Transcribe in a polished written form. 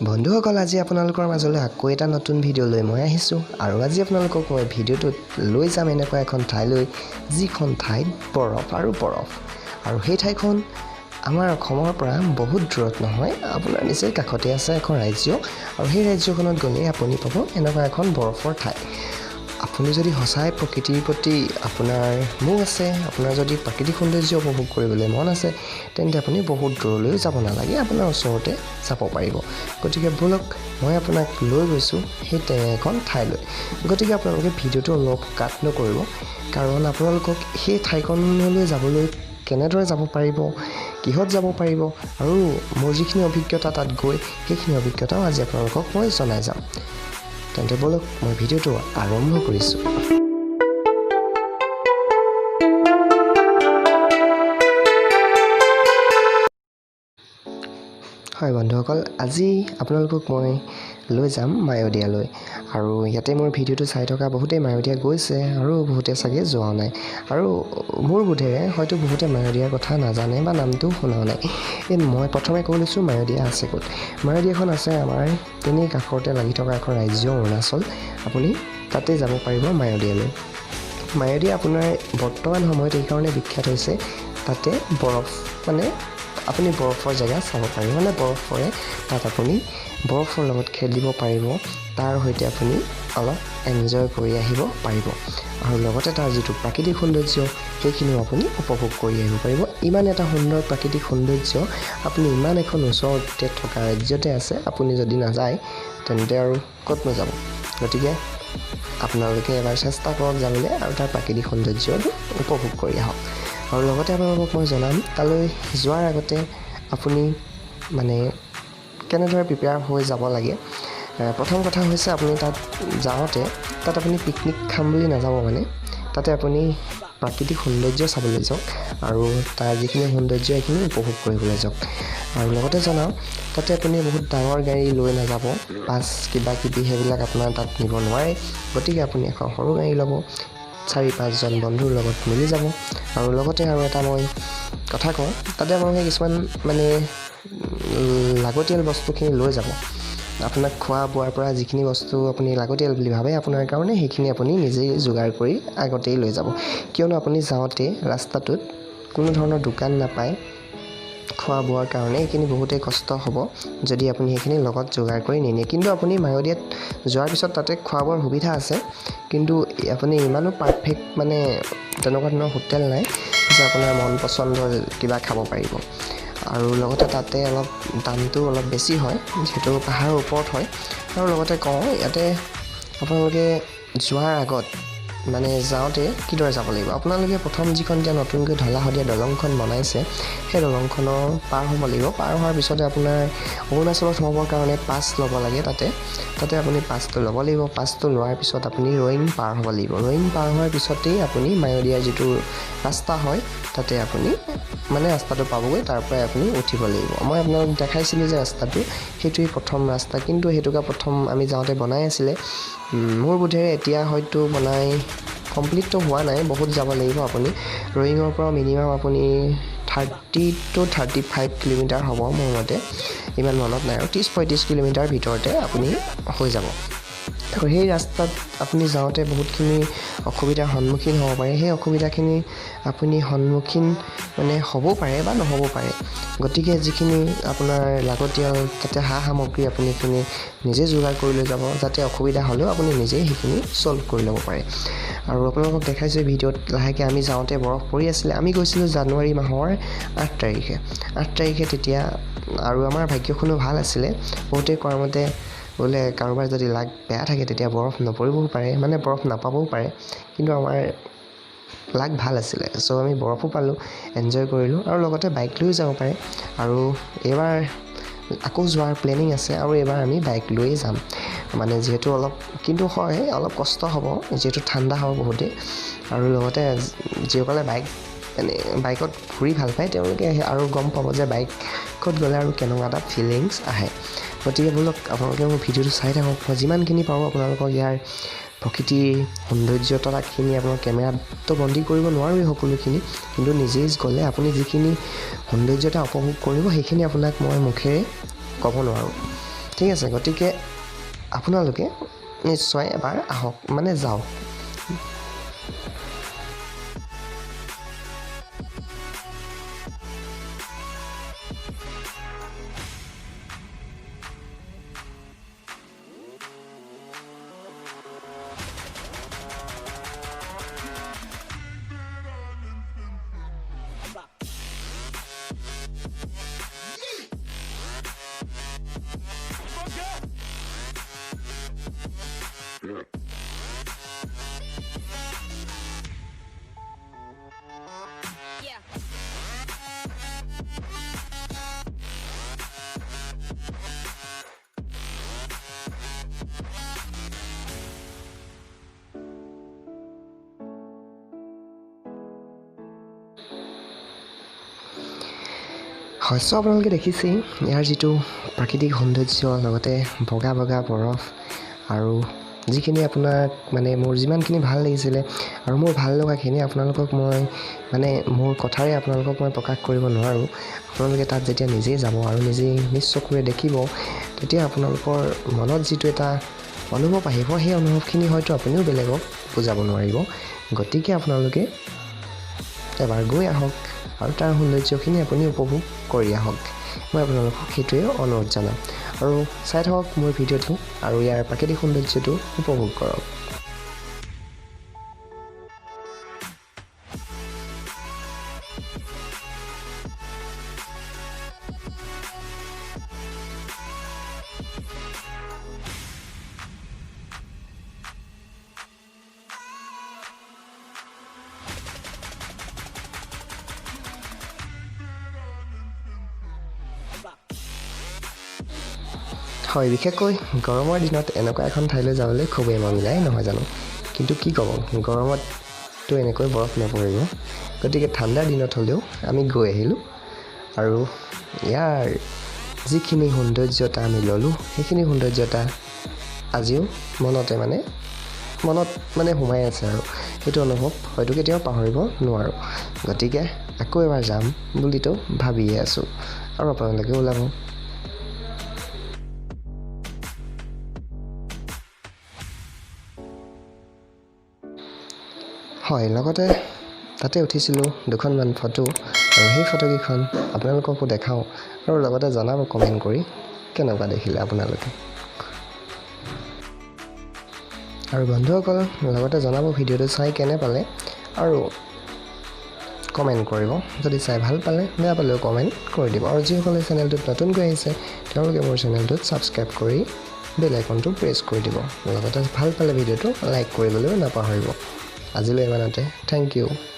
বন্ধুসকল আজি আপোনালোকৰ মাজলৈ আকৌ এটা নতুন ভিডিঅ' লৈ মই আহিছোঁ আৰু আজি আপোনালোকক মই ভিডিঅ'টোত লৈ যাম এনেকুৱা এখন ঠাইলৈ যিখন ঠাইত বৰফ আৰু সেই ঠাইখন আমাৰ অসমৰ পৰা বহুত দূৰত নহয় আপোনাৰ নিচেই কাষতে আছে এখন ৰাজ্য আৰু সেই ৰাজ্যখনত গ'লে আপুনি পাব এনেকুৱা এখন বৰফৰ ঠাই আপুনি যদি সঁচাই প্ৰকৃতিৰ প্ৰতি আপোনাৰ মোহ আছে আপোনাৰ যদি প্ৰাকৃতিক সৌন্দৰ্য উপভোগ কৰিবলৈ মন আছে তেন্তে আপুনি বহুত দূৰলৈ যাব নালাগে আপোনাৰ ওচৰতে যাব পাৰিব গতিকে বলক মই আপোনাক লৈ গৈছোঁ সেই এখন ঠাইলৈ গতিকে আপোনালোকে ভিডিঅ'টো অলপ কাট নকৰিব কাৰণ আপোনালোকক সেই ঠাইখনলৈ যাবলৈ কেনেদৰে যাব পাৰিব কিহত যাব পাৰিব আৰু মোৰ যিখিনি অভিজ্ঞতা তাত গৈ সেইখিনি অভিজ্ঞতাও আজি আপোনালোকক মই জনাই যাম তেন্তে বলক মই ভিডিঅ'টো আৰম্ভ কৰিছোঁ হয় বন্ধুসকল আজি আপোনালোকক মই লৈ যাম মায়'দিয়ালৈ আৰু ইয়াতে মোৰ ভিডিঅ'টো চাই থকা বহুতেই মায়'দিয়া গৈছে আৰু বহুতে চাগে যোৱা নাই আৰু মোৰ বোধেৰে হয়তো বহুতে মায়'দিয়াৰ কথা নাজানে বা নামটো শুনাও নাই মই প্ৰথমে কৈ লৈছোঁ মায়'দিয়া আছে ক'ত মায়'দিয়াখন আছে আমাৰ তেনেই কাষতে লাগি থকা এখন ৰাজ্য অৰুণাচল আপুনি তাতে যাব পাৰিব মায়'দিয়ালৈ মায়'দিয়া আপোনাৰ বৰ্তমান সময়ত এইকাৰণে বিখ্যাত হৈছে তাতে বৰফ মানে আপুনি বৰফৰ জেগা চাব পাৰিব মানে বৰফৰে তাত আপুনি বৰফৰ লগত খেলিব পাৰিব তাৰ সৈতে আপুনি অলপ এনজয় কৰি আহিব পাৰিব আৰু লগতে তাৰ যিটো প্ৰাকৃতিক সৌন্দৰ্য সেইখিনিও আপুনি উপভোগ কৰি আহিব পাৰিব ইমান এটা সুন্দৰ প্ৰাকৃতিক সৌন্দৰ্য আপুনি ইমান এখন ওচৰতে থকা ৰাজ্যতে আছে আপুনি যদি নাযায় তেন্তে আৰু ক'তনো যাব গতিকে আপোনালোকে এবাৰ চেষ্টা কৰক যাবলৈ আৰু তাৰ প্ৰাকৃতিক সৌন্দৰ্যটো উপভোগ কৰি আহক আৰু লগতে আপোনালোকক মই জনাম তালৈ যোৱাৰ আগতে আপুনি মানে কেনেদৰে প্ৰিপেয়াৰ হৈ যাব লাগে প্ৰথম কথা হৈছে আপুনি তাত যাওঁতে তাত আপুনি পিকনিক খাম বুলি নাযাব মানে তাতে আপুনি প্ৰাকৃতিক সৌন্দৰ্য চাবলৈ যাওক আৰু তাৰ যিখিনি সৌন্দৰ্য সেইখিনি উপভোগ কৰিবলৈ যাওক আৰু লগতে জনাওঁ তাতে আপুনি বহুত ডাঙৰ গাড়ী লৈ নাযাব বাছ কিবা কিবি সেইবিলাক আপোনাৰ তাত নিব নোৱাৰে গতিকে আপুনি এখন সৰু গাড়ী ল'ব 4-5জন বন্ধুৰ লগত মিলি যাব আৰু লগতে আৰু এটা মই কথা কওঁ তাতে আপোনালোকে কিছুমান মানে লাগতিয়াল বস্তুখিনি লৈ যাব আপোনাক খোৱা বোৱাৰ পৰা যিখিনি বস্তু আপুনি লাগতিয়াল বুলি ভাবে আপোনাৰ কাৰণে সেইখিনি আপুনি নিজেই যোগাৰ কৰি আগতেই লৈ যাব কিয়নো আপুনি যাওঁতে ৰাস্তাটোত কোনো ধৰণৰ দোকান নাপায় খোৱা বোৱাৰ কাৰণে এইখিনি বহুতেই কষ্ট হ'ব যদি আপুনি সেইখিনি লগত যোগাৰ কৰি নিনিয়ে কিন্তু আপুনি মায়'দিয়াত যোৱাৰ পিছত তাতে খোৱা বোৱাৰ সুবিধা আছে কিন্তু আপুনি ইমানো পাৰফেক্ট মানে তেনেকুৱা ধৰণৰ হোটেল নাই যে আপোনাৰ মন পচন্দৰ কিবা খাব পাৰিব আৰু লগতে তাতে অলপ দামটো অলপ বেছি হয় যিহেতু পাহাৰৰ ওপৰত হয় আৰু লগতে কওঁ ইয়াতে আপোনালোকে যোৱাৰ আগত মানে যাওঁতে কিদৰে যাব লাগিব আপোনালোকে প্ৰথম যিখন এতিয়া নতুনকৈ ঢলা শদিয়া দলংখন বনাইছে সেই দলংখনৰ পাৰ হ'ব লাগিব পাৰ হোৱাৰ পিছতে আপোনাৰ অৰুণাচলত সোমাবৰ কাৰণে পাছ ল'ব লাগে তাতে আপুনি পাছটো ল'ব লাগিব পাছটো লোৱাৰ পিছত আপুনি ৰয়িং পাৰ হ'ব লাগিব ৰয়িং পাৰ হোৱাৰ পিছতেই আপুনি মায়'দিয়াৰ যিটো ৰাস্তা হয় তাতে আপুনি মানে ৰাস্তাটো পাবগৈ তাৰ পৰাই আপুনি উঠিব লাগিব মই আপোনালোক দেখাইছিলোঁ যে ৰাস্তাটো সেইটোৱেই প্ৰথম ৰাস্তা কিন্তু সেইটোকে প্ৰথম আমি যাওঁতে বনাই আছিলে মোৰ বোধেৰে এতিয়া হয়তো বনাই কমপ্লিটটো হোৱা নাই বহুত যাব লাগিব আপুনি ৰয়িঙৰ পৰা মিনিমাম আপুনি 30 to 35 কিলোমিটাৰ হ'ব মোৰ মতে ইমান মনত নাই আৰু 30-35 কিলোমিটাৰ ভিতৰতে আপুনি হৈ যাব আৰু সেই ৰাস্তাত আপুনি যাওঁতে বহুতখিনি অসুবিধাৰ সন্মুখীন হ'ব পাৰে সেই অসুবিধাখিনি আপুনি সন্মুখীন মানে হ'ব পাৰে বা নহ'ব পাৰে গতিকে যিখিনি আপোনাৰ লাগতিয়াল তাতে সামগ্ৰী আপুনি সেইখিনি নিজে যোগাৰ কৰি লৈ যাব যাতে অসুবিধা হ'লেও আপুনি নিজেই সেইখিনি ছল্ভ কৰি ল'ব পাৰে আৰু আপোনালোকক দেখাইছোঁ ভিডিঅ'ত লাহেকৈ আমি যাওঁতে বৰফ পৰি আছিলে আমি গৈছিলোঁ জানুৱাৰী মাহৰ 8 তাৰিখে তেতিয়া আৰু আমাৰ ভাগ্যখনো ভাল আছিলে বহুতে কোৱাৰ মতে বোলে কাৰোবাৰ যদি লাগ বেয়া থাকে তেতিয়া বৰফ নপৰিবও পাৰে মানে বৰফ নাপাবও পাৰে কিন্তু আমাৰ লাগ ভাল আছিলে চ' আমি বৰফো পালোঁ এনজয় কৰিলোঁ আৰু লগতে বাইক লৈও যাব পাৰে আৰু এইবাৰ আকৌ যোৱাৰ প্লেনিং আছে আৰু এইবাৰ আমি বাইক লৈয়ে যাম মানে যিহেতু অলপ কিন্তু হয় অলপ কষ্ট হ'ব যিহেতু ঠাণ্ডা হ'ব বহুতেই আৰু লগতে যিসকলে বাইকত ঘূৰি ভাল পায় তেওঁলোকে আৰু গম পাব যে বাইকত গ'লে আৰু কেনেকুৱা এটা ফিলিংছ আহে গতিকে বলক আপোনালোকে মোৰ ভিডিঅ'টো চাই থাকক মই যিমানখিনি পাৰোঁ আপোনালোকক ইয়াৰ প্ৰকৃতিৰ সৌন্দৰ্যতাখিনি আপোনাৰ কেমেৰাতো বন্দী কৰিব নোৱাৰোৱেই সকলোখিনি কিন্তু নিজেই গ'লে আপুনি যিখিনি সৌন্দৰ্যতা উপভোগ কৰিব সেইখিনি আপোনাক মই মুখেৰে ক'ব নোৱাৰোঁ ঠিক আছে, গতিকে আপোনালোকে নিশ্চয় এবাৰ আহক, মানে যাওক। শস্য আপোনালোকে দেখিছেই, ইয়াৰ যিটো প্ৰাকৃতিক সৌন্দৰ্য, লগতে বগা বগা বৰফ, আৰু যিখিনি আপোনাক মানে মোৰ যিমানখিনি ভাল লাগিছিলে আৰু মোৰ ভাল লগাখিনি আপোনালোকক মই মানে মোৰ কথাৰে আপোনালোকক মই প্ৰকাশ কৰিব নোৱাৰোঁ। আপোনালোকে তাত যেতিয়া নিজেই যাব আৰু নিজেই নিজ চকুৰে দেখিব, তেতিয়া আপোনালোকৰ মনত যিটো এটা অনুভৱ আহিব, সেই অনুভৱখিনি হয়তো আপুনিও বেলেগক বুজাব নোৱাৰিব। গতিকে আপোনালোকে এবাৰ গৈ আহক আৰু তাৰ সৌন্দৰ্যখিনি আপুনি উপভোগ কৰি আহক। মই আপোনালোকক সেইটোৱে অনুৰোধ জনাম। আৰু চাই থাকক মোৰ ভিডিঅ'টো আৰু ইয়াৰ প্ৰাকৃতিক সৌন্দৰ্যটো উপভোগ কৰক। হয়, বিশেষকৈ গৰমৰ দিনত এনেকুৱা এখন ঠাইলৈ যাবলৈ খুবেই মন যায়, নহয় জানো? কিন্তু কি ক'ব, গৰমততো এনেকৈ বৰফ নপৰিব। গতিকে ঠাণ্ডাৰ দিনত হ'লেও আমি গৈ আহিলোঁ আৰু ইয়াৰ যিখিনি সৌন্দৰ্যতা আমি ল'লোঁ, সেইখিনি সৌন্দৰ্যতা আজিও মনত মানে সোমাই আছে আৰু সেইটো অনুভৱ হয়তো কেতিয়াও পাহৰিব নোৱাৰোঁ। গতিকে আকৌ এবাৰ যাম বুলিতো ভাবিয়ে আছোঁ আৰু আপোনালোকে ওলাব। হয়, লগতে তাতে উঠিছিলোঁ দুখনমান ফটো, আৰু সেই ফটোকেইখন আপোনালোককো দেখাওঁ আৰু লগতে জনাব কমেণ্ট কৰি কেনেকুৱা দেখিলে আপোনালোকে। আৰু বন্ধুসকল, লগতে জনাব ভিডিঅ'টো চাই কেনে পালে আৰু কমেণ্ট কৰিব। যদি চাই ভাল পালে, বেয়া পালেও কমেণ্ট কৰি দিব। আৰু যিসকলে চেনেলটোত নতুনকৈ আহিছে, তেওঁলোকে মোৰ চেনেলটোত ছাবস্ক্ৰাইব কৰি বেল আইকনটো প্ৰেছ কৰি দিব। লগতে ভাল পালে ভিডিঅ'টো লাইক কৰিবলৈ নাপাহৰিব। আজিলৈ ইমানতে, থেংক ইউ।